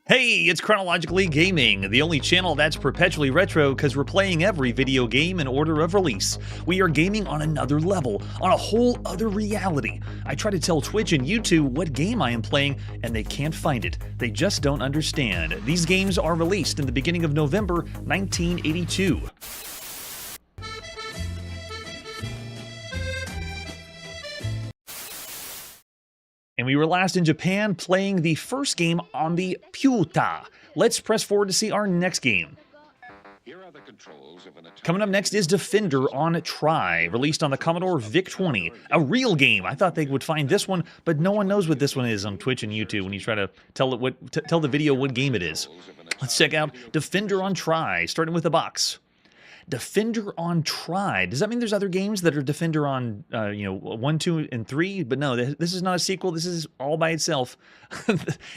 Hey, it's Chronologically Gaming, the only channel that's perpetually retro because we're playing every video game in order of release. We are gaming on another level, on a whole other reality. I try to tell Twitch and YouTube what game I am playing, and they can't find it. They just don't understand. These games are released in the beginning of November 1982. And we were last in Japan playing the first game on the Pyuta. Let's press forward to see our next game. Coming up next is Defender on Try, released on the Commodore VIC-20. A real game. I thought they would find this one, but no one knows what this one is on Twitch and YouTube when you try to tell the video what game it is. Let's check out Defender on Try, starting with the box. Defender on Try. Does that mean there's other games that are Defender on, 1, 2, and 3? But no, this is not a sequel. This is all by itself.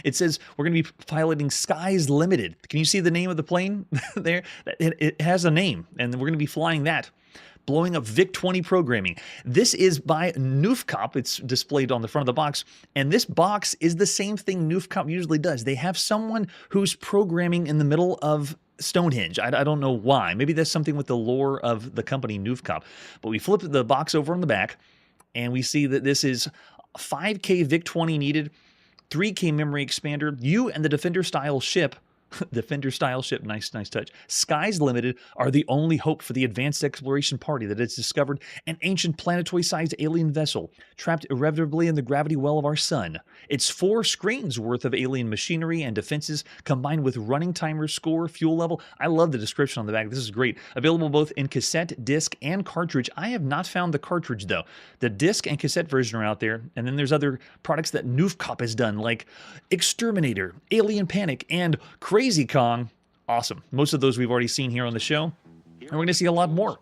It says we're going to be piloting Skies Limited. Can you see the name of the plane there? It has a name, and we're going to be flying that. Blowing up VIC-20 programming. This is by Nufcop. It's displayed on the front of the box, and this box is the same thing Nufcop usually does. They have someone who's programming in the middle of Stonehenge. I don't know why. Maybe that's something with the lore of the company Nufcop. But we flip the box over on the back, and we see that this is 5K VIC-20 needed, 3K memory expander, you and the Defender-style ship. Defender-style ship, nice touch. Skies Limited are the only hope for the advanced exploration party that has discovered an ancient planetoid-sized alien vessel trapped irretrievably in the gravity well of our sun. It's 4 screens worth of alien machinery and defenses combined with running timer, score, fuel level. I love the description on the back. This is great. Available both in cassette, disc, and cartridge. I have not found the cartridge, though. The disc and cassette version are out there, and then there's other products that Nufcop has done, like Exterminator, Alien Panic, and Crazy Kong. Awesome. Most of those we've already seen here on the show, and we're going to see a lot more.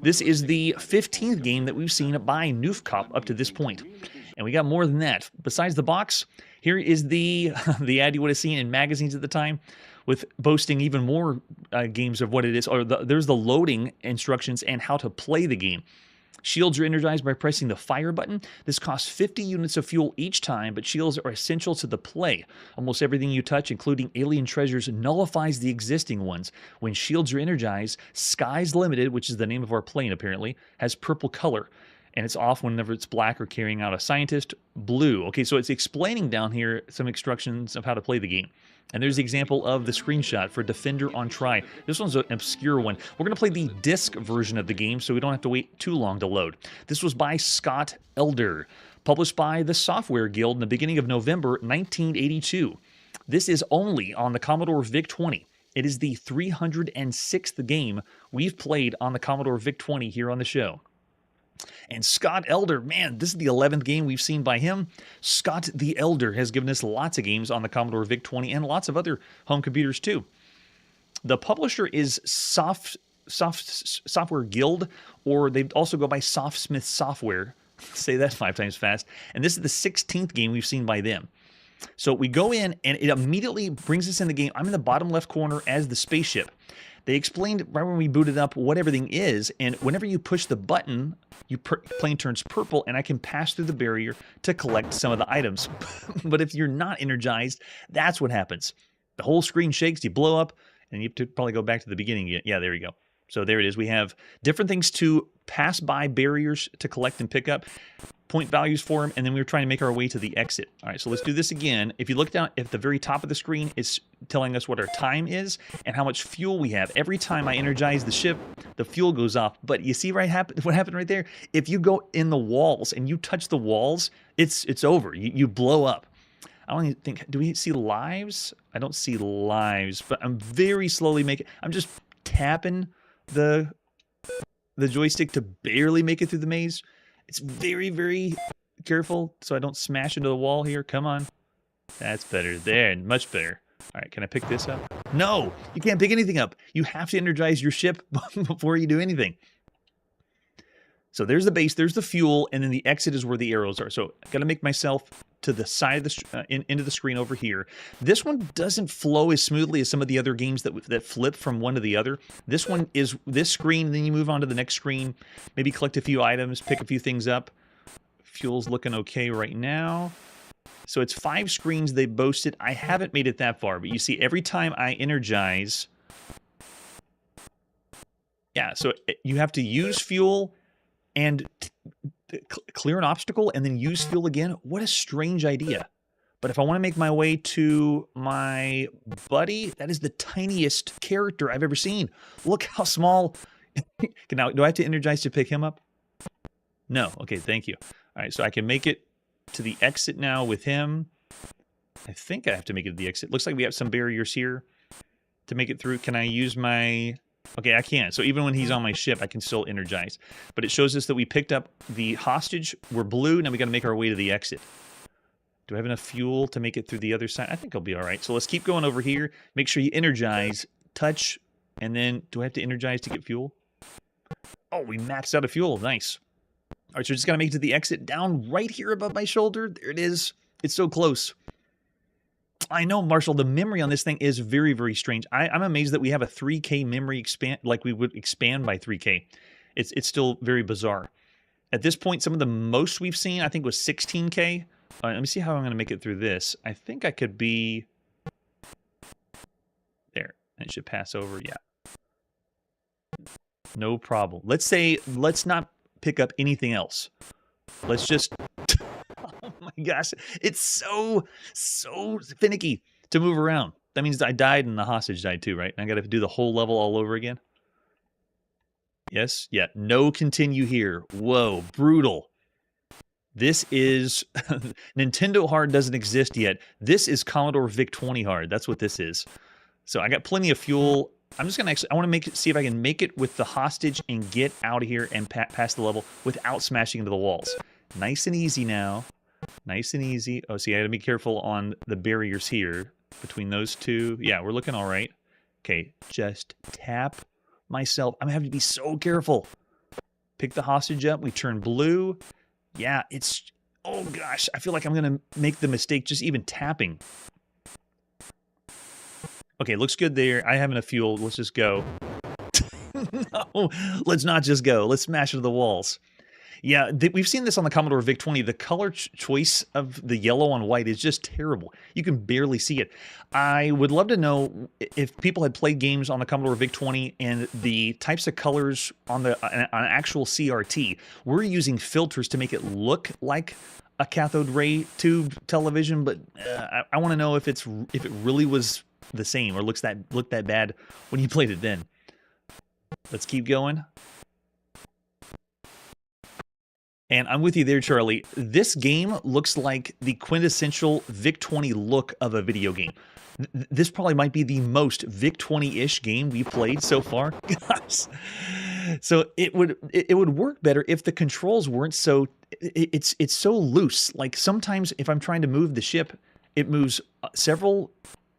This is the 15th game that we've seen by Nufcop up to this point, and we got more than that. Besides the box, here is the ad you would have seen in magazines at the time, with boasting even more games of what it is. Or there's the loading instructions and how to play the game. Shields are energized by pressing the fire button. This costs 50 units of fuel each time, but shields are essential to the play. Almost everything you touch, including alien treasures, nullifies the existing ones. When shields are energized, Skies Limited, which is the name of our plane apparently, has purple color. And it's off whenever it's black or carrying out a scientist, blue. Okay, so it's explaining down here some instructions of how to play the game. And there's the example of the screenshot for Defender on Try. This one's an obscure one. We're going to play the disc version of the game so we don't have to wait too long to load. This was by Scott Elder, published by the Software Guild in the beginning of November 1982. This is only on the Commodore VIC-20. It is the 306th game we've played on the Commodore VIC-20 here on the show. And Scott Elder, man, this is the 11th game we've seen by him. Scott the Elder has given us lots of games on the Commodore VIC-20 and lots of other home computers too. The publisher is Software Guild, or they also go by Softsmith Software. Say that 5 times fast. And this is the 16th game we've seen by them. So we go in, and it immediately brings us in the game. I'm in the bottom left corner as the spaceship. They explained right when we booted up what everything is, and whenever you push the button, your plane turns purple, and I can pass through the barrier to collect some of the items. But if you're not energized, that's what happens. The whole screen shakes, you blow up, and you have to probably go back to the beginning again. Yeah, there we go. So there it is. We have different things to pass by barriers to collect and pick up, point values for them, and then we were trying to make our way to the exit. All right, so let's do this again. If you look down at the very top of the screen, it's telling us what our time is and how much fuel we have. Every time I energize the ship, the fuel goes off. But you see what happened right there? If you go in the walls and you touch the walls, it's over. You blow up. I don't even think, do we see lives? I don't see lives, but I'm very slowly I'm just tapping the joystick to barely make it through the maze. It's very, very careful so I don't smash into the wall here. Come on. That's better. There, much better. All right, can I pick this up? No, you can't pick anything up. You have to energize your ship before you do anything. So there's the base, there's the fuel, and then the exit is where the arrows are. So I've got to make myself to the side of the into the screen over here. This one doesn't flow as smoothly as some of the other games that flip from one to the other. This one is this screen, and then you move on to the next screen, maybe collect a few items, pick a few things up. Fuel's looking okay right now. So it's 5 screens they boasted. I haven't made it that far, but you see every time I energize, yeah, so you have to use fuel and clear an obstacle and then use fuel again. What a strange idea. But if I want to make my way to my buddy, that is the tiniest character I've ever seen. Look how small. Now, do I have to energize to pick him up? No. Okay, thank you. All right, so I can make it to the exit now with him. I think I have to make it to the exit. Looks like we have some barriers here to make it through. Can I use my... Okay, I can't. So even when he's on my ship, I can still energize. But it shows us that we picked up the hostage. We're blue. Now we got to make our way to the exit. Do I have enough fuel to make it through the other side? I think I'll be all right. So let's keep going over here. Make sure you energize, touch, and then do I have to energize to get fuel? Oh, we maxed out of fuel. Nice. All right, so just got to make it to the exit down right here above my shoulder. There it is. It's so close. I know, Marshall, the memory on this thing is very, very strange. I'm amazed that we have a 3K memory expand, like we would expand by 3K. It's still very bizarre. At this point, some of the most we've seen, I think, was 16K. Let me see how I'm going to make it through this. I think I could be... There. It should pass over. Yeah. No problem. Let's not pick up anything else. Let's just... Oh my gosh. It's so finicky to move around. That means I died and the hostage died too, right? And I got to do the whole level all over again. Yes? Yeah. No continue here. Whoa. Brutal. This is... Nintendo hard doesn't exist yet. This is Commodore VIC-20 hard. That's what this is. So I got plenty of fuel. I'm just going to I want to see if I can make it with the hostage and get out of here and pass the level without smashing into the walls. Nice and easy now. Nice and easy. Oh, see, I got to be careful on the barriers here between those two. Yeah, we're looking all right. Okay, just tap myself. I'm going to have to be so careful. Pick the hostage up. We turn blue. Yeah, it's... Oh, gosh. I feel like I'm going to make the mistake just even tapping. Okay, looks good there. I have enough fuel. Let's just go. No, let's not just go. Let's smash into the walls. Yeah, we've seen this on the Commodore VIC-20. The color choice of the yellow on white is just terrible. You can barely see it. I would love to know if people had played games on the Commodore VIC-20 and the types of colors on on actual CRT. We're using filters to make it look like a cathode ray tube television, but I want to know if it really was the same or looked that bad when you played it then. Let's keep going. And I'm with you there, Charlie. This game looks like the quintessential VIC-20 look of a video game. This probably might be the most VIC-20-ish game we played so far. Gosh. So it would work better if the controls weren't so... It's so loose. Like sometimes if I'm trying to move the ship, it moves several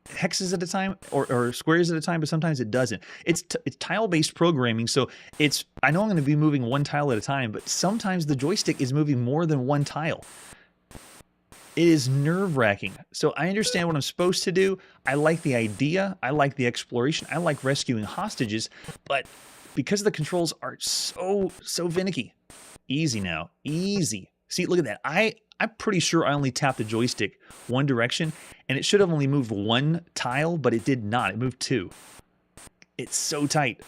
hexes at a time or squares at a time, but sometimes it doesn't. It's tile-based programming, so I know I'm going to be moving one tile at a time, but sometimes the joystick is moving more than one tile. It is nerve-wracking. So I understand what I'm supposed to do. I like the idea. I like the exploration. I like rescuing hostages, but because the controls are so finicky. Easy now. Easy. See, look at that. I'm pretty sure I only tapped the joystick one direction, and it should have only moved one tile, but it did not. It moved two. It's so tight.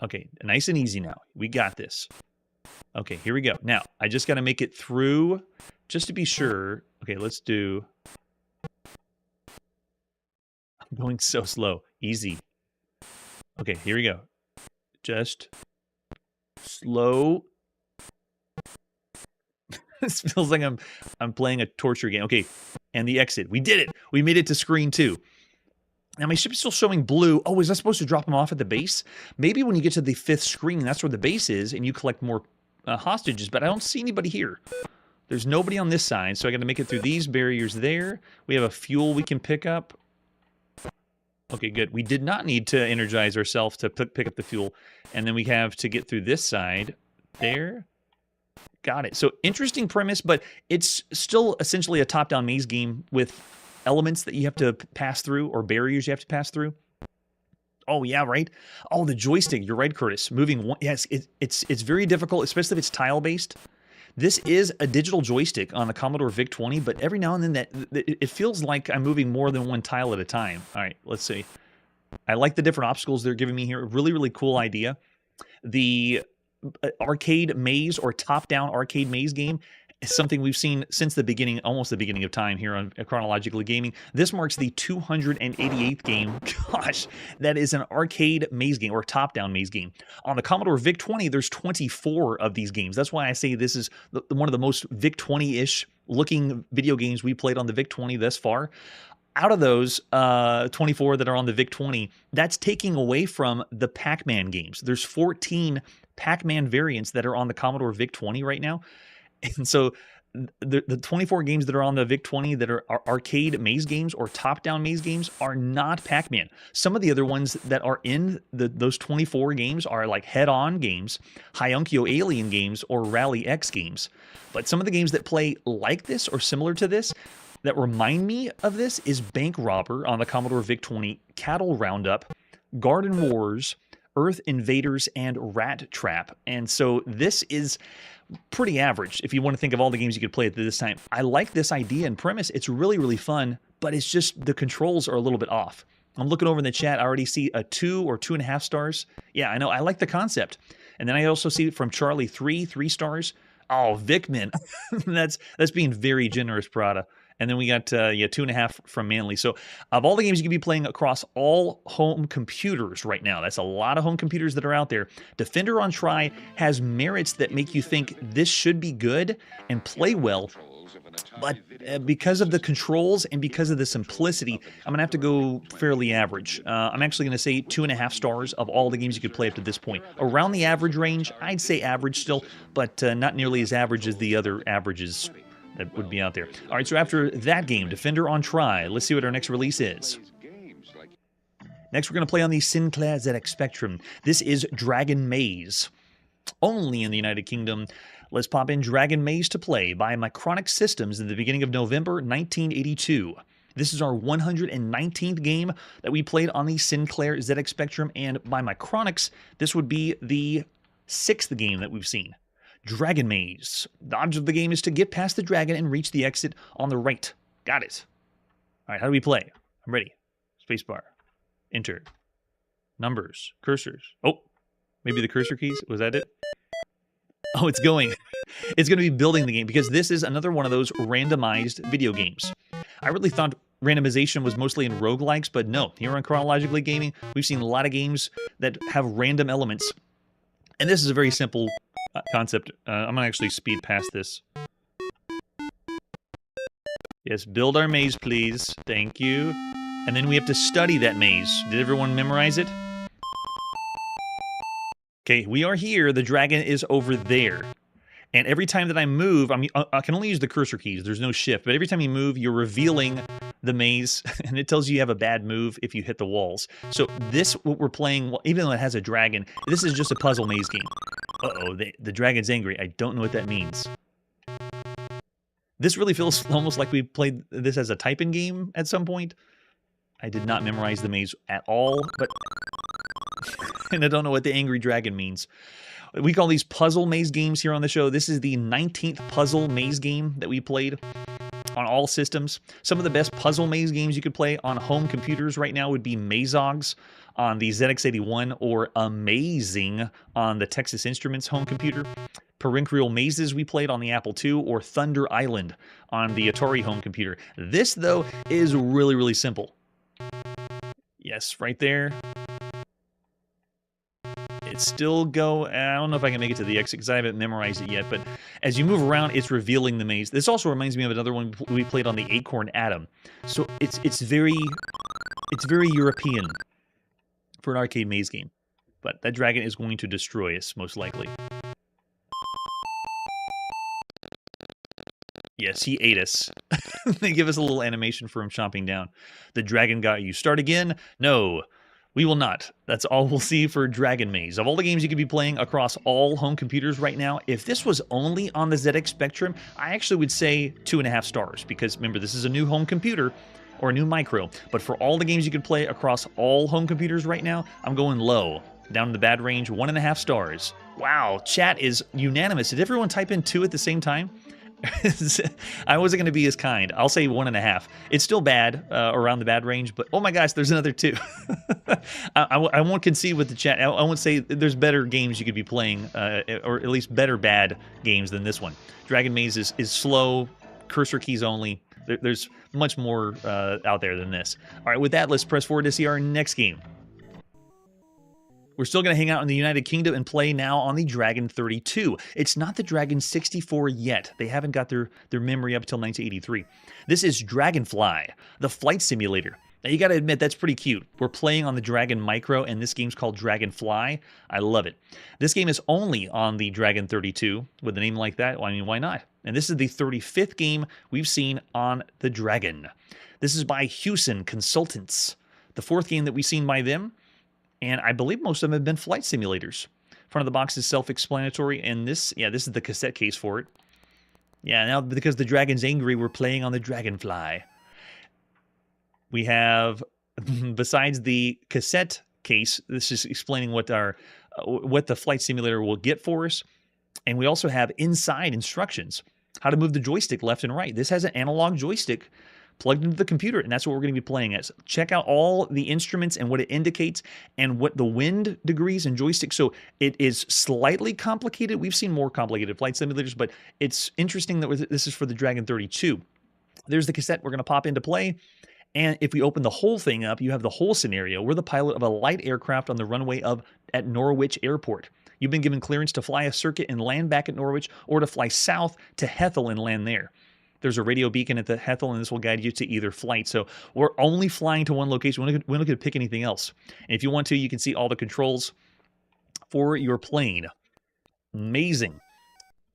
Okay, nice and easy now. We got this. Okay, here we go. Now, I just got to make it through just to be sure. Okay, let's do... I'm going so slow. Easy. Okay, here we go. Just slow. This feels like I'm playing a torture game. Okay, and the exit. We did it. We made it to screen 2. Now my ship's still showing blue. Oh, is that supposed to drop them off at the base? Maybe when you get to the 5th screen, that's where the base is, and you collect more hostages. But I don't see anybody here. There's nobody on this side, so I got to make it through these barriers there. We have a fuel we can pick up. Okay, good. We did not need to energize ourselves to pick up the fuel, and then we have to get through this side there. Got it. So interesting premise, but it's still essentially a top-down maze game with elements that you have to pass through or barriers you have to pass through. Oh, yeah, right? Oh, the joystick. You're right, Curtis. Moving one. Yes, it's very difficult, especially if it's tile-based. This is a digital joystick on the Commodore VIC-20, but every now and then it feels like I'm moving more than one tile at a time. All right, let's see. I like the different obstacles they're giving me here. Really, really cool idea. The arcade maze or top-down arcade maze game is something we've seen since the beginning, almost the beginning of time here on Chronologically Gaming. This marks the 288th game. Gosh, that is an arcade maze game or top-down maze game. On the Commodore VIC-20, there's 24 of these games. That's why I say this is one of the most VIC-20-ish looking video games we played on the VIC-20 thus far. Out of those 24 that are on the VIC-20, that's taking away from the Pac-Man games. There's 14 Pac-Man variants that are on the Commodore VIC-20 right now. And so the 24 games that are on the VIC-20 that are arcade maze games or top-down maze games are not Pac-Man. Some of the other ones that are in those 24 games are like Head-On games, Hyonkyo Alien games, or Rally X games. But some of the games that play like this or similar to this that remind me of this is Bank Robber on the Commodore VIC-20, Cattle Roundup, Garden Wars, Earth Invaders, and Rat Trap. And so this is pretty average if you want to think of all the games you could play at this time. I like this idea and premise. It's really, really fun, but it's just the controls are a little bit off. I'm looking over in the chat. I already see a 2 or 2.5 stars. Yeah, I know. I like the concept. And then I also see from Charlie 3 stars. Oh, Vicman. that's being very generous, Prada. And then we got, 2.5 from Manly. So of all the games you can be playing across all home computers right now, that's a lot of home computers that are out there. Defender on Try has merits that make you think this should be good and play well. But because of the controls and because of the simplicity, I'm going to have to go fairly average. I'm actually going to say 2.5 stars of all the games you could play up to this point. Around the average range, I'd say average still, but not nearly as average as the other averages that would be out there. All right, so after that game, Defender on Try, let's see what our next release is. Next, we're going to play on the Sinclair ZX Spectrum. This is Dragon Maze, only in the United Kingdom. Let's pop in Dragon Maze to play by Micronic Systems in the beginning of November 1982. This is our 119th game that we played on the Sinclair ZX Spectrum, and by Micronics, this would be the 6th game that we've seen. Dragon Maze. The object of the game is to get past the dragon and reach the exit on the right. Got it. All right, how do we play? I'm ready. Spacebar. Enter. Numbers. Cursors. Oh, maybe the cursor keys? Was that it? Oh, it's going. It's going to be building the game because this is another one of those randomized video games. I really thought randomization was mostly in roguelikes, but no. Here on Chronologically Gaming, we've seen a lot of games that have random elements. And this is a very simple concept. I'm going to actually speed past this. Yes, build our maze, please. Thank you. And then we have to study that maze. Did everyone memorize it? Okay, we are here. The dragon is over there. And every time that I move, I can only use the cursor keys. There's no shift. But every time you move, you're revealing the maze. And it tells you have a bad move if you hit the walls. So this, what we're playing, even though it has a dragon, this is just a puzzle maze game. Uh-oh, the dragon's angry. I don't know what that means. This really feels almost like we played this as a type-in game at some point. I did not memorize the maze at all, but... and I don't know what the angry dragon means. We call these puzzle maze games here on the show. This is the 19th puzzle maze game that we played on all systems. Some of the best puzzle maze games you could play on home computers right now would be Mazogs on the ZX81 or Amazing on the Texas Instruments home computer. Parenchral Mazes we played on the Apple II, or Thunder Island on the Atari home computer. This, though, is really, really simple. Yes, right there. It's still go. I don't know if I can make it to the exit because I haven't memorized it yet. But as you move around, it's revealing the maze. This also reminds me of another one we played on the Acorn Atom. So it's very European for an arcade maze game. But that dragon is going to destroy us most likely. Yes, he ate us. They give us a little animation for him chomping down. The dragon got you. Start again? No. We will not. That's all we'll see for Dragon Maze. Of all the games you could be playing across all home computers right now, if this was only on the ZX Spectrum, I actually would say 2.5 stars. Because remember, this is a new home computer or a new micro. But for all the games you could play across all home computers right now, I'm going low. Down in the bad range, 1.5 stars. Wow, chat is unanimous. Did everyone type in 2 at the same time? I wasn't going to be as kind. I'll say 1.5. It's still bad, around the bad range, but oh my gosh, there's another 2. I won't concede with the chat. I won't say there's better games you could be playing, or at least better bad games than this one. Dragon Maze is slow, cursor keys only. There's much more out there than this. All right, with that, let's press forward to see our next game. We're still going to hang out in the United Kingdom and play now on the Dragon 32. It's not the Dragon 64 yet. They haven't got their memory up until 1983. This is Dragonfly, the flight simulator. Now, you got to admit, that's pretty cute. We're playing on the Dragon Micro, and this game's called Dragonfly. I love it. This game is only on the Dragon 32. With a name like that, well, I mean, why not? And this is the 35th game we've seen on the Dragon. This is by Hewson Consultants. The 4th game that we've seen by them. And I believe most of them have been flight simulators. Front of the box is self-explanatory, and this is the cassette case for it. Yeah, now because the dragon's angry, we're playing on the Dragonfly. We have, besides the cassette case, this is explaining what the flight simulator will get for us. And we also have inside instructions, how to move the joystick left and right. This has an analog joystick plugged into the computer, and that's what we're going to be playing as. Check out all the instruments and what it indicates and what the wind degrees and joystick. So it is slightly complicated. We've seen more complicated flight simulators, but it's interesting that this is for the Dragon 32. There's the cassette we're going to pop into play. And if we open the whole thing up, you have the whole scenario. We're the pilot of a light aircraft on the runway at Norwich Airport. You've been given clearance to fly a circuit and land back at Norwich, or to fly south to Hethel and land there. There's a radio beacon at the Hethel, and this will guide you to either flight. So we're only flying to one location. We're not going to pick anything else. And if you want to, you can see all the controls for your plane. Amazing.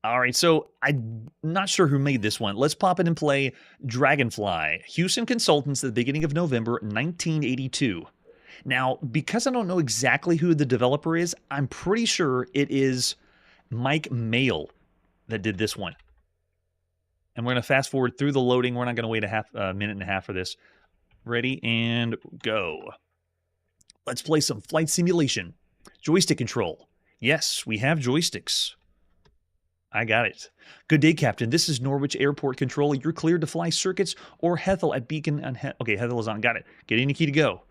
All right, so I'm not sure who made this one. Let's pop it and play Dragonfly. Hewson Consultants at the beginning of November 1982. Now, because I don't know exactly who the developer is, I'm pretty sure it is Mike Mail that did this one. And we're going to fast forward through the loading. We're not going to wait a minute and a half for this. Ready and go. Let's play some flight simulation. Joystick control. Yes, we have joysticks. I got it. Good day, Captain. This is Norwich Airport Control. You're cleared to fly circuits or Hethel at Beacon. Okay, Hethel is on. Got it. Get any key to go.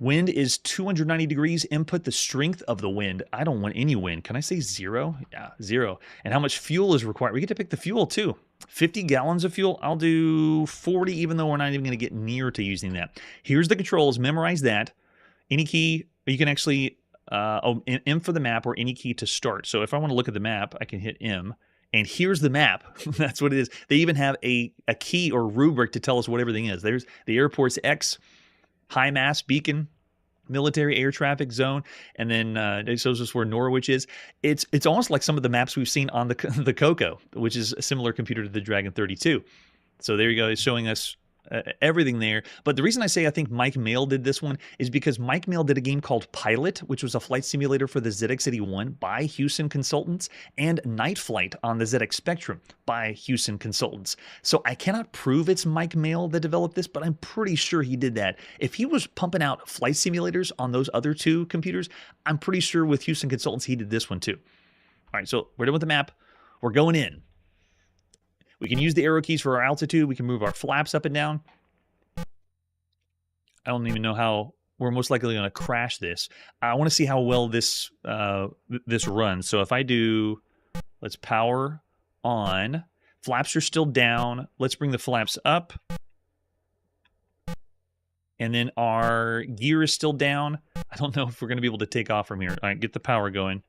Wind is 290 degrees. Input the strength of the wind. I don't want any wind. Can I say 0? Yeah, 0. And how much fuel is required? We get to pick the fuel too. 50 gallons of fuel. I'll do 40, even though we're not even going to get near to using that. Here's the controls. Memorize that. Any key, you can actually, M for the map or any key to start. So if I want to look at the map, I can hit M. And here's the map. That's what it is. They even have a key or rubric to tell us what everything is. There's the airport's X, high mass beacon, military air traffic zone, and then it shows us where Norwich is. It's almost like some of the maps we've seen on the Coco, which is a similar computer to the Dragon 32. So there you go. It's showing us everything there. But the reason I say I think Mike Mail did this one is because Mike Mail did a game called Pilot, which was a flight simulator for the ZX81 by Hewson Consultants, and Night Flight on the ZX Spectrum by Hewson Consultants. So I cannot prove it's Mike Mail that developed this, but I'm pretty sure he did that. If he was pumping out flight simulators on those other two computers, I'm pretty sure with Hewson Consultants he did this one too. All right, so we're done with the map. We're going in. We can use the arrow keys for our altitude. We can move our flaps up and down. I don't even know how we're most likely going to crash this. I want to see how well this this runs. So if I do, let's power on. Flaps are still down. Let's bring the flaps up. And then our gear is still down. I don't know if we're going to be able to take off from here. All right, get the power going.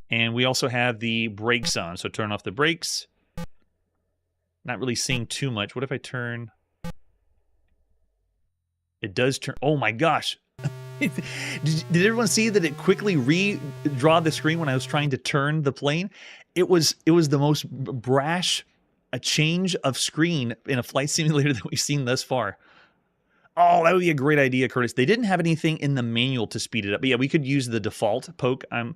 And we also have the brakes on, so turn off the brakes. Not really seeing too much. What if I turn? It does turn. Oh my gosh. Did everyone see that it quickly redraw the screen when I was trying to turn the plane? It was the most brash change of screen in a flight simulator that we've seen thus far. Oh, that would be a great idea, Curtis. They didn't have anything in the manual to speed it up. But yeah, we could use the default poke, I'm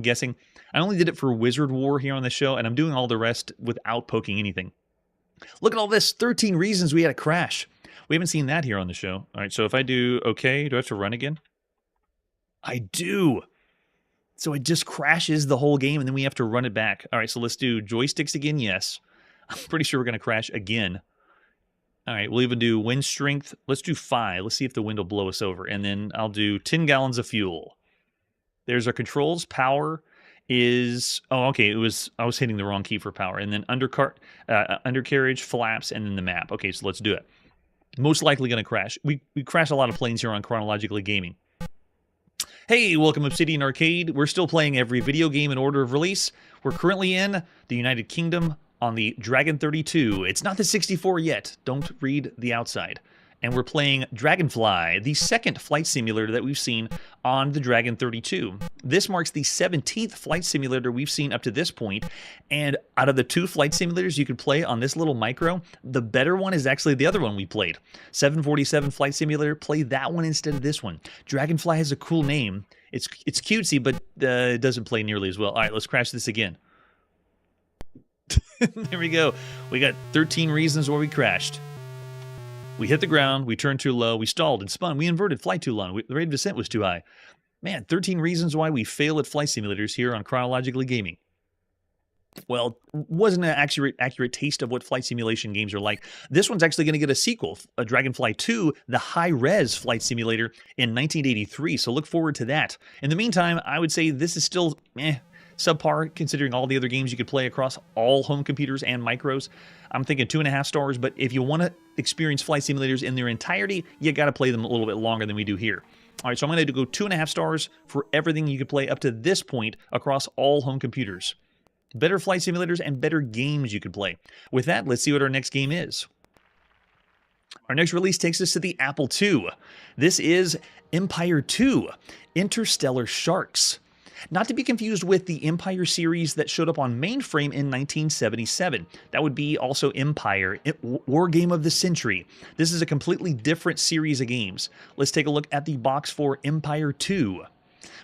guessing. I only did it for Wizard War here on the show, and I'm doing all the rest without poking anything. Look at all this. 13 reasons we had a crash. We haven't seen that here on the show. All right, so if I do okay, do I have to run again? I do. So it just crashes the whole game, and then we have to run it back. All right, so let's do joysticks again. Yes. I'm pretty sure we're going to crash again. All right, we'll even do wind strength. Let's do 5. Let's see if the wind will blow us over. And then I'll do 10 gallons of fuel. There's our controls. Power is... Oh, okay, I was hitting the wrong key for power. And then undercarriage, flaps, and then the map. Okay, so let's do it. Most likely going to crash. We crash a lot of planes here on Chronologically Gaming. Hey, welcome Obsidian Arcade. We're still playing every video game in order of release. We're currently in the United Kingdom on the Dragon 32. It's not the 64 yet. Don't read the outside. And we're playing Dragonfly, the second flight simulator that we've seen on the Dragon 32. This marks the 17th flight simulator we've seen up to this point. And out of the 2 flight simulators you could play on this little micro, the better one is actually the other one we played. 747 Flight Simulator, play that one instead of this one. Dragonfly has a cool name. It's cutesy, but it doesn't play nearly as well. All right, let's crash this again. There we go. We got 13 reasons why we crashed. We hit the ground, we turned too low, we stalled and spun, we inverted flight too long, the rate of descent was too high. Man, 13 reasons why we fail at flight simulators here on Chronologically Gaming. Well, wasn't an accurate taste of what flight simulation games are like. This one's actually going to get a sequel, a Dragonfly 2, the high-res flight simulator in 1983, so look forward to that. In the meantime, I would say this is still, subpar considering all the other games you could play across all home computers and micros. I'm thinking 2.5 stars, but if you want to experience flight simulators in their entirety, you got to play them a little bit longer than we do here. All right, so I'm going to go 2.5 stars for everything you could play up to this point across all home computers. Better flight simulators and better games you could play. With that, let's see what our next game is. Our next release takes us to the Apple II. This is Empire 2, Interstellar Sharks. Not to be confused with the Empire series that showed up on mainframe in 1977. That would be also Empire, War Game of the Century. This is a completely different series of games. Let's take a look at the box for Empire 2.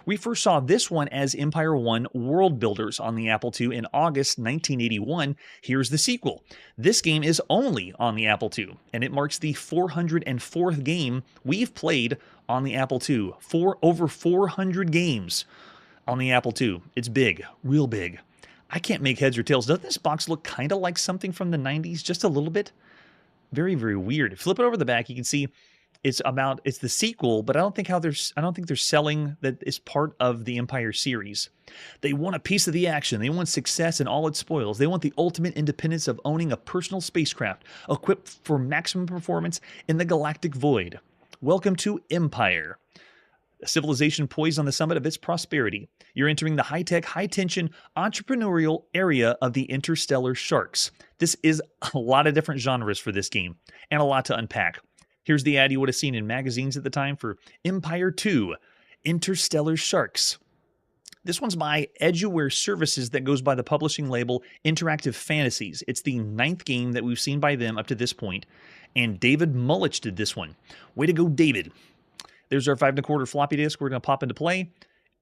We first saw this one as Empire 1 World Builders on the Apple II in August 1981. Here's the sequel. This game is only on the Apple II, and it marks the 404th game we've played on the Apple II. Over 400 games. on the Apple II. It's big, real big. I can't make heads or tails. Doesn't this box look kind of like something from the 90s? Just a little bit? Very, very weird. Flip it over the back, you can see it's the sequel, but I don't think they're selling that it's part of the Empire series. They want a piece of the action. They want success and all its spoils. They want the ultimate independence of owning a personal spacecraft equipped for maximum performance in the galactic void. Welcome to Empire, a civilization poised on the summit of its prosperity. You're entering the high-tech, high-tension, entrepreneurial area of the interstellar sharks. This is a lot of different genres for this game, and a lot to unpack. Here's the ad you would have seen in magazines at the time for Empire 2, Interstellar Sharks. This one's by Edgeware Services that goes by the publishing label Interactive Fantasies. It's the 9th game that we've seen by them up to this point, and David Mullich did this one. Way to go, David. There's our 5 1/4 floppy disk. We're going to pop into play.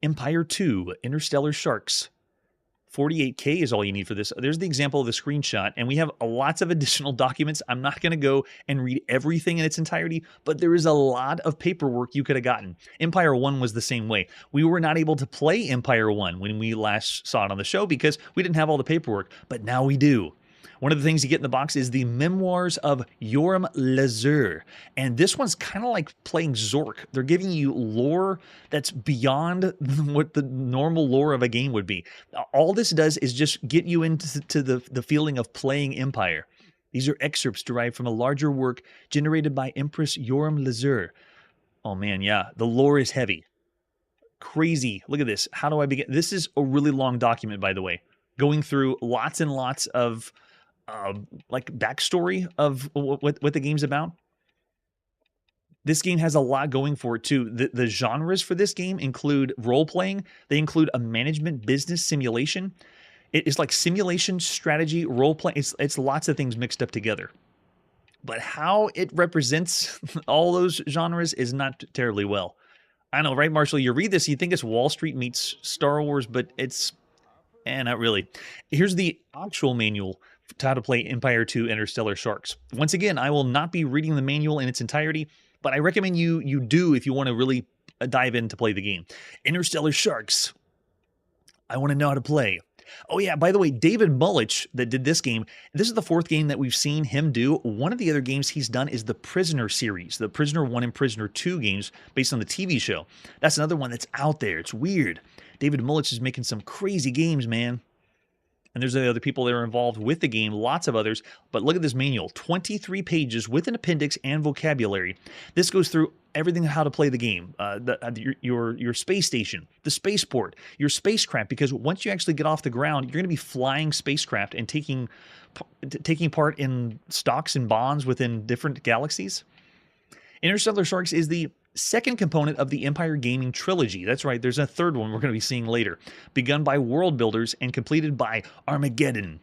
Empire 2, Interstellar Sharks. 48K is all you need for this. There's the example of the screenshot, and we have lots of additional documents. I'm not going to go and read everything in its entirety, but there is a lot of paperwork you could have gotten. Empire 1 was the same way. We were not able to play Empire 1 when we last saw it on the show because we didn't have all the paperwork, but now we do. One of the things you get in the box is the Memoirs of Yoram Lazur. And this one's kind of like playing Zork. They're giving you lore that's beyond what the normal lore of a game would be. All this does is just get you into the feeling of playing Empire. These are excerpts derived from a larger work generated by Empress Yoram Lazur. Oh man, yeah, the lore is heavy. Crazy. Look at this. How do I begin? This is a really long document, by the way, going through lots and lots of like backstory of what the game's about. This game has a lot going for it too. The genres for this game include role-playing. They include a management business simulation. It is like simulation, strategy, role-playing. It's lots of things mixed up together. But how it represents all those genres is not terribly well. I know, right, Marshall? You read this, you think it's Wall Street meets Star Wars, but it's not really. Here's the actual manual to how to play Empire 2 Interstellar Sharks. Once again, I will not be reading the manual in its entirety, but I recommend you do if you want to really dive in to play the game. Interstellar Sharks. I want to know how to play. Oh yeah, by the way, David Mullich that did this game, this is the 4th game that we've seen him do. One of the other games he's done is the Prisoner series, the Prisoner 1 and Prisoner 2 games based on the TV show. That's another one that's out there. It's weird. David Mullich is making some crazy games, man. And there's the other people that are involved with the game, lots of others. But look at this manual, 23 pages with an appendix and vocabulary. This goes through everything how to play the game, your space station, the spaceport, your spacecraft, because once you actually get off the ground, you're going to be flying spacecraft and taking part in stocks and bonds within different galaxies. Interstellar Sharks is the 2nd component of the Empire Gaming trilogy. That's right, there's a 3rd one we're going to be seeing later. Begun by world builders and completed by Armageddon.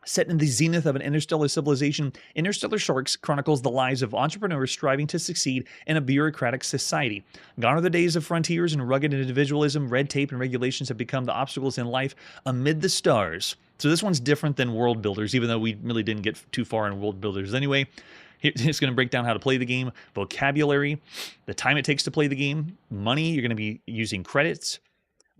Set in the zenith of an interstellar civilization, Interstellar Sharks chronicles the lives of entrepreneurs striving to succeed in a bureaucratic society. Gone are the days of frontiers and rugged individualism. Red tape and regulations have become the obstacles in life amid the stars. So this one's different than world builders, even though we really didn't get too far in world builders anyway. It's going to break down how to play the game, vocabulary, the time it takes to play the game, money, you're going to be using credits.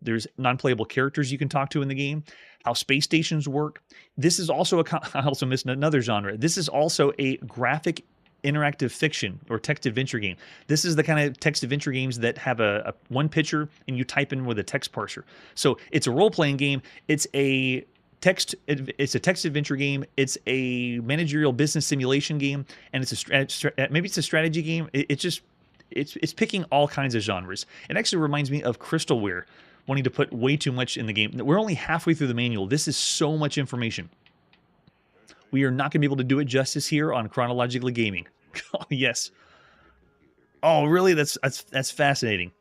There's non-playable characters you can talk to in the game, how space stations work. This is also I also missed another genre. This is also a graphic interactive fiction or text adventure game. This is the kind of text adventure games that have a one picture and you type in with a text parser. So it's a role-playing game. It's a text adventure game. It's a managerial business simulation game, and it's maybe it's a strategy game. It's picking all kinds of genres. It actually reminds me of Crystalware, wanting to put way too much in the game. We're only halfway through the manual. This is so much information. We are not going to be able to do it justice here on Chronologically Gaming. Oh, yes. Oh, really? That's fascinating.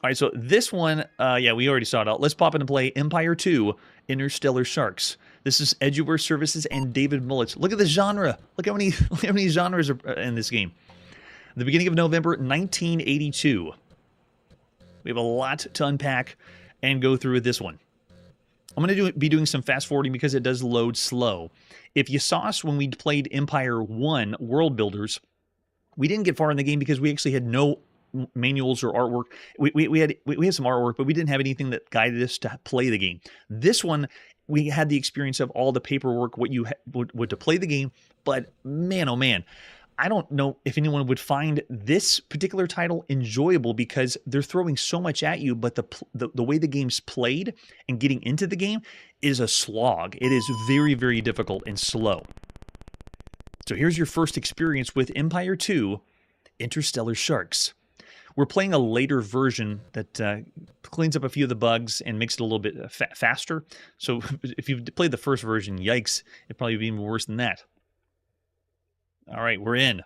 All right, so this one, yeah, we already saw it out. Let's pop in and play Empire 2, Interstellar Sharks. This is Edgeware Services and David Mullich. Look at the genre. Look how many genres are in this game. The beginning of November 1982. We have a lot to unpack and go through with this one. I'm going to be doing some fast forwarding because it does load slow. If you saw us when we played Empire 1 World Builders, we didn't get far in the game because we actually had no manuals or artwork. We had some artwork, but we didn't have anything that guided us to play the game. This one, we had the experience of all the paperwork, what you would to play the game. But man, oh man, I don't know if anyone would find this particular title enjoyable because they're throwing so much at you, but the way the game's played and getting into the game is a slog. It is very, very difficult and slow. So here's your first experience with Empire 2, Interstellar Sharks. We're playing a later version that cleans up a few of the bugs and makes it a little bit faster. So if you've played the first version, yikes, it'd probably be even worse than that. All right, we're in.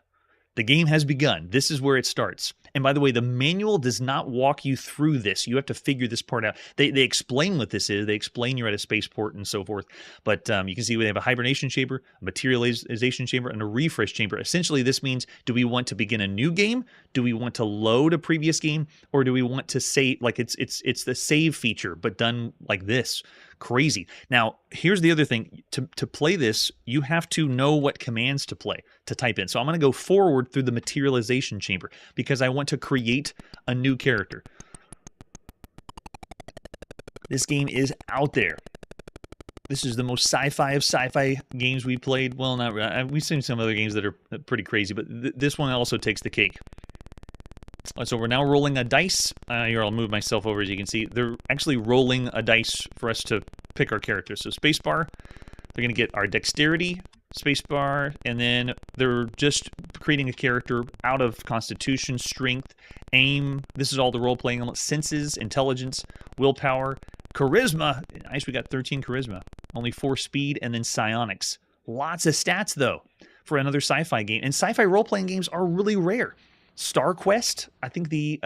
The game has begun. This is where it starts. And by the way, the manual does not walk you through this. You have to figure this part out. They explain what this is. They explain you're at a spaceport and so forth. But you can see they have a hibernation chamber, a materialization chamber, and a refresh chamber. Essentially, this means, do we want to begin a new game? Do we want to load a previous game? Or do we want to save, like it's the save feature, but done like this? Crazy. Now, here's the other thing. To play this, you have to know what commands to type in. So I'm going to go forward through the materialization chamber because I want to create a new character. This game is out there. This is the most sci-fi of sci-fi games we played. Well, not really. We've seen some other games that are pretty crazy, but this one also takes the cake. So we're now rolling a dice. Here, I'll move myself over as you can see. They're actually rolling a dice for us to pick our character. So spacebar, they're going to get our dexterity, spacebar, and then they're just creating a character out of constitution, strength, aim. This is all the role-playing elements. Senses, intelligence, willpower, charisma. Nice, we got 13 charisma. Only 4 speed, and then psionics. Lots of stats, though, for another sci-fi game. And sci-fi role-playing games are really rare. Star Quest, I think the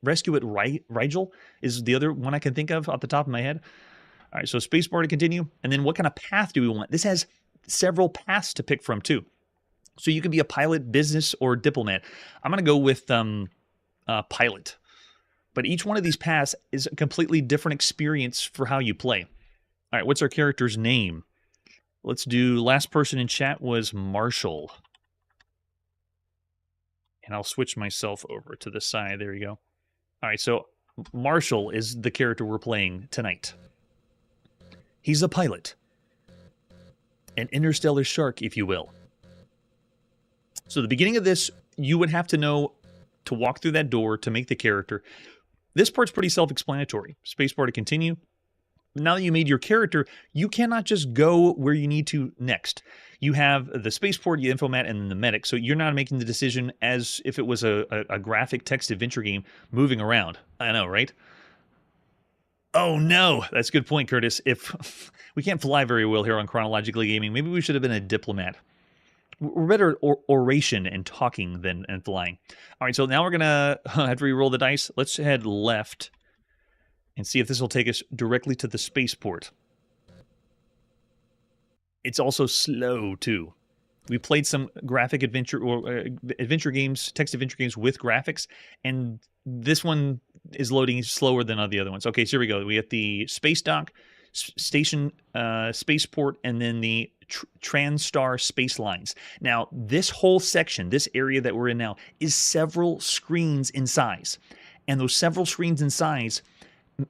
Rescue at Rigel is the other one I can think of off the top of my head. All right, so spacebar to continue. And then what kind of path do we want? This has several paths to pick from, too. So you can be a pilot, business, or diplomat. I'm going to go with pilot. But each one of these paths is a completely different experience for how you play. All right, what's our character's name? Let's do, last person in chat was Marshall. And I'll switch myself over to the side. There you go. All right, so Marshall is the character we're playing tonight. He's a pilot. An interstellar shark, if you will. So the beginning of this, you would have to know to walk through that door to make the character. This part's pretty self-explanatory. Spacebar to continue. Now that you made your character, you cannot just go where you need to next. You have the spaceport, the infomat, and the medic. So you're not making the decision as if it was a graphic text adventure game moving around. I know, right? Oh no, that's a good point, Curtis. If we can't fly very well here on Chronologically Gaming, maybe we should have been a diplomat. We're better at oration and talking than flying. All right, so now we're gonna after we roll the dice, let's head left and see if this will take us directly to the spaceport. It's also slow, too. We played some graphic adventure or adventure games, text adventure games with graphics, and this one is loading slower than all the other ones. Okay, so here we go. We have the space dock, station, spaceport, and then the Transstar space lines. Now, this whole section, this area that we're in now, is several screens in size. And those several screens in size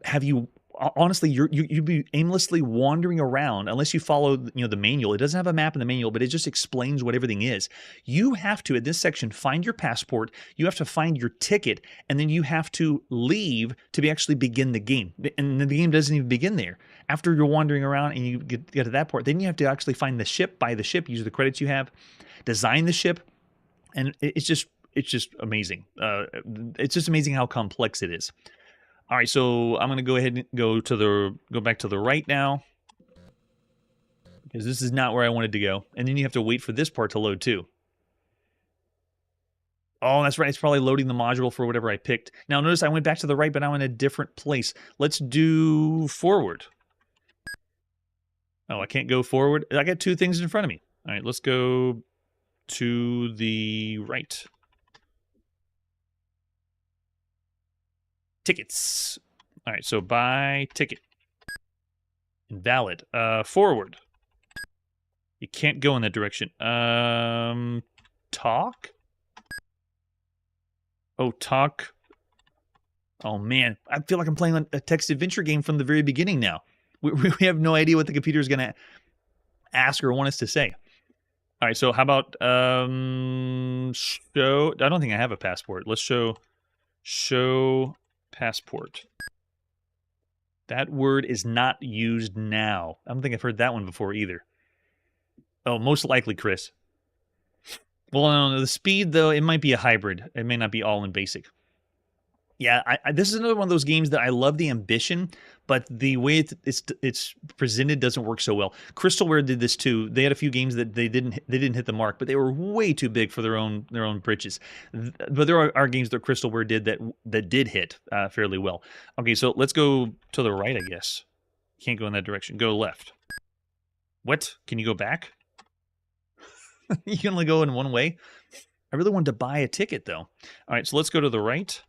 have you honestly you'd be aimlessly wandering around unless you follow the manual. It doesn't have a map in the manual, but it just explains what everything is. You have to, at this section, find your passport, you have to find your ticket, and then you have to leave to actually begin the game. And the game doesn't even begin there. After you're wandering around and you get to that part, then you have to actually find the ship, buy the ship, use the credits you have, design the ship, and it's just amazing. It's just amazing how complex it is. All right, so I'm going to go ahead and go back to the right now because this is not where I wanted to go. And then you have to wait for this part to load too. Oh, that's right. It's probably loading the module for whatever I picked. Now, notice I went back to the right, but now I'm in a different place. Let's do forward. Oh, I can't go forward. I got 2 things in front of me. All right, let's go to the right. Tickets. All right, so buy ticket. Invalid. Forward. You can't go in that direction. Talk? Oh, talk Oh man, I feel like I'm playing a text adventure game from the very beginning now. We have no idea what the computer is going to ask or want us to say. All right, so how about show? I don't think I have a passport. Let's show passport. That word is not used now. I don't think I've heard that one before either. Oh, most likely, Chris. Well, no, the speed though, it might be a hybrid. It may not be all in basic. Yeah, this is another one of those games that I love the ambition, but the way it's presented doesn't work so well. Crystalware did this too. They had a few games that they didn't hit the mark, but they were way too big for their own britches. But there are games that Crystalware did that did hit fairly well. Okay, so let's go to the right, I guess. Can't go in that direction. Go left. What? Can you go back? You can only go in one way. I really wanted to buy a ticket though. All right, so let's go to the right.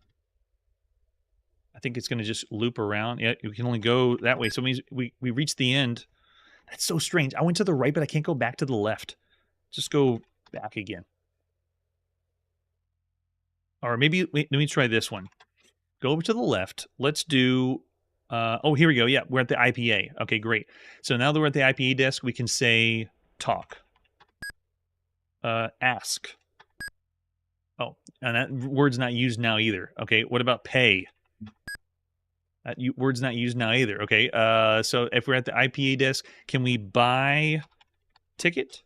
I think it's going to just loop around. Yeah, you can only go that way. So it means we reached the end. That's so strange. I went to the right, but I can't go back to the left. Just go back again. Or maybe, wait, let me try this one. Go over to the left. Let's do, oh, here we go. Yeah, we're at the IPA. Okay, great. So now that we're at the IPA desk, we can say talk. Ask. Oh, and that word's not used now either. Okay, what about pay? Word's not used now either. Okay, so if we're at the IPA desk, can we buy ticket?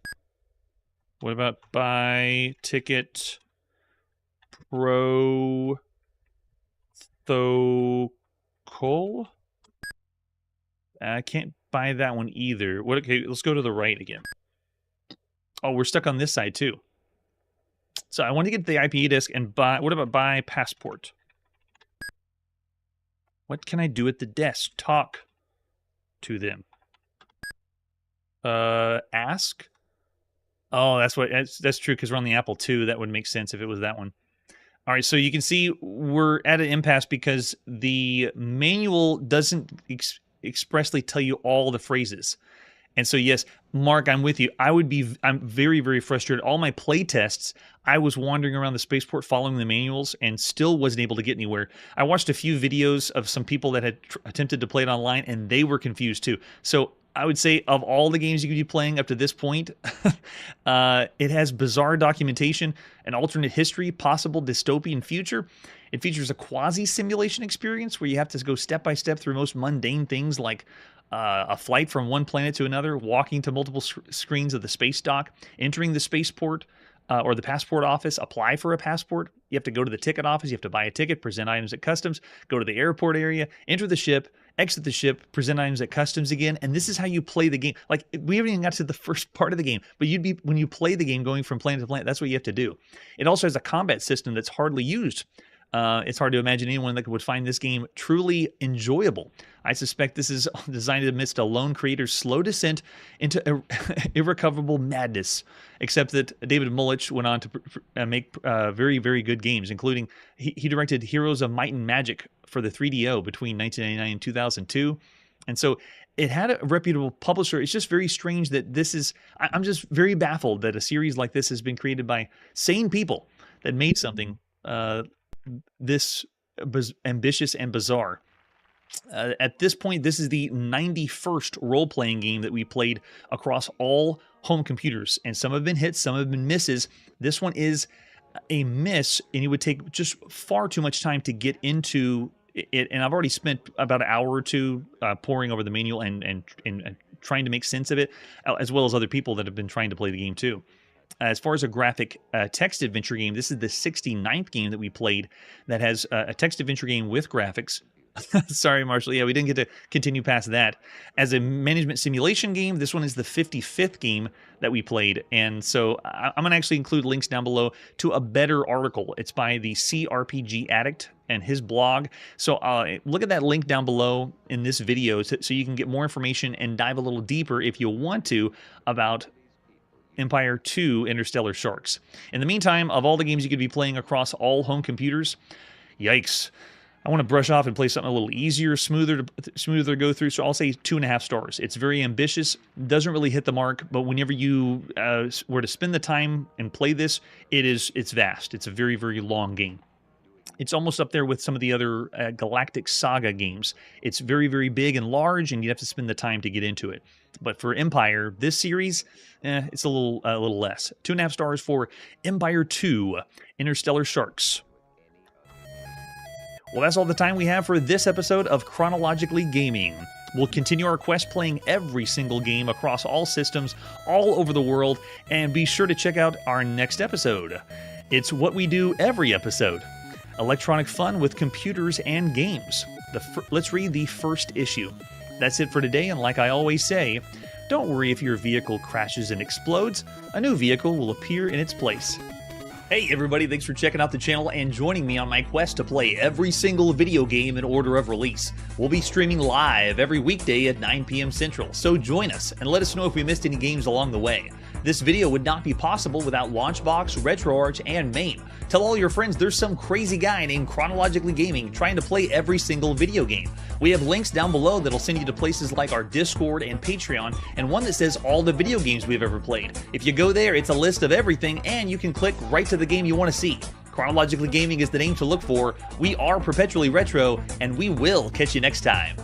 What about buy ticket protocol? I can't buy that one either. What? Okay, let's go to the right again. Oh, we're stuck on this side too. So I want to get to the IPA desk and buy. What about buy passport? What can I do at the desk? Talk to them. Ask. Oh, that's true because we're on the Apple II. That would make sense if it was that one. All right, so you can see we're at an impasse because the manual doesn't expressly tell you all the phrases. And so, yes, Mark, I'm with you. I'm very, very frustrated. All my play tests, I was wandering around the spaceport following the manuals and still wasn't able to get anywhere. I watched a few videos of some people that had attempted to play it online, and they were confused too. So I would say of all the games you could be playing up to this point, it has bizarre documentation, an alternate history, possible dystopian future. It features a quasi-simulation experience where you have to go step by step through most mundane things like a flight from one planet to another, walking to multiple screens of the space dock, entering the spaceport or the passport office, apply for a passport. You have to go to the ticket office, you have to buy a ticket, present items at customs, go to the airport area, enter the ship, exit the ship, present items at customs again, and this is how you play the game. Like, we haven't even got to the first part of the game, but when you play the game going from planet to planet, that's what you have to do. It also has a combat system that's hardly used. It's hard to imagine anyone that would find this game truly enjoyable. I suspect this is designed amidst a lone creator's slow descent into irrecoverable madness, except that David Mullich went on to make very, very good games, including he directed Heroes of Might and Magic for the 3DO between 1999 and 2002. And so it had a reputable publisher. It's just very strange that this is, I'm just very baffled that a series like this has been created by sane people that made something this ambitious and bizarre. At this point, this is the 91st role-playing game that we played across all home computers, and some have been hits, some have been misses. This one is a miss, and it would take just far too much time to get into it, and I've already spent about an hour or two poring over the manual and trying to make sense of it, as well as other people that have been trying to play the game too. As far as a graphic text adventure game, this is the 69th game that we played that has a text adventure game with graphics. Sorry, Marshall. Yeah, we didn't get to continue past that. As a management simulation game, this one is the 55th game that we played. And so I'm going to actually include links down below to a better article. It's by the CRPG Addict and his blog. So look at that link down below in this video so you can get more information and dive a little deeper if you want to about Empire 2 Interstellar Sharks. In the meantime, of all the games you could be playing across all home computers, yikes. I want to brush off and play something a little easier, smoother to go through, so I'll say 2.5 stars. It's very ambitious, doesn't really hit the mark, but whenever you were to spend the time and play this, it's vast. It's a very, very long game. It's almost up there with some of the other Galactic Saga games. It's very, very big and large, and you have to spend the time to get into it. But for Empire, this series, it's a little less. 2.5 stars for Empire 2, Interstellar Sharks. Well, that's all the time we have for this episode of Chronologically Gaming. We'll continue our quest playing every single game across all systems, all over the world, and be sure to check out our next episode. It's what we do every episode. Electronic fun with computers and games. Let's read the first issue. That's it for today, and like I always say, don't worry if your vehicle crashes and explodes. A new vehicle will appear in its place. Hey everybody, thanks for checking out the channel and joining me on my quest to play every single video game in order of release. We'll be streaming live every weekday at 9 p.m. Central, so join us and let us know if we missed any games along the way. This video would not be possible without Launchbox, RetroArch, and MAME. Tell all your friends there's some crazy guy named Chronologically Gaming trying to play every single video game. We have links down below that'll send you to places like our Discord and Patreon, and one that says all the video games we've ever played. If you go there, it's a list of everything, and you can click right to the game you want to see. Chronologically Gaming is the name to look for. We are perpetually retro, and we will catch you next time.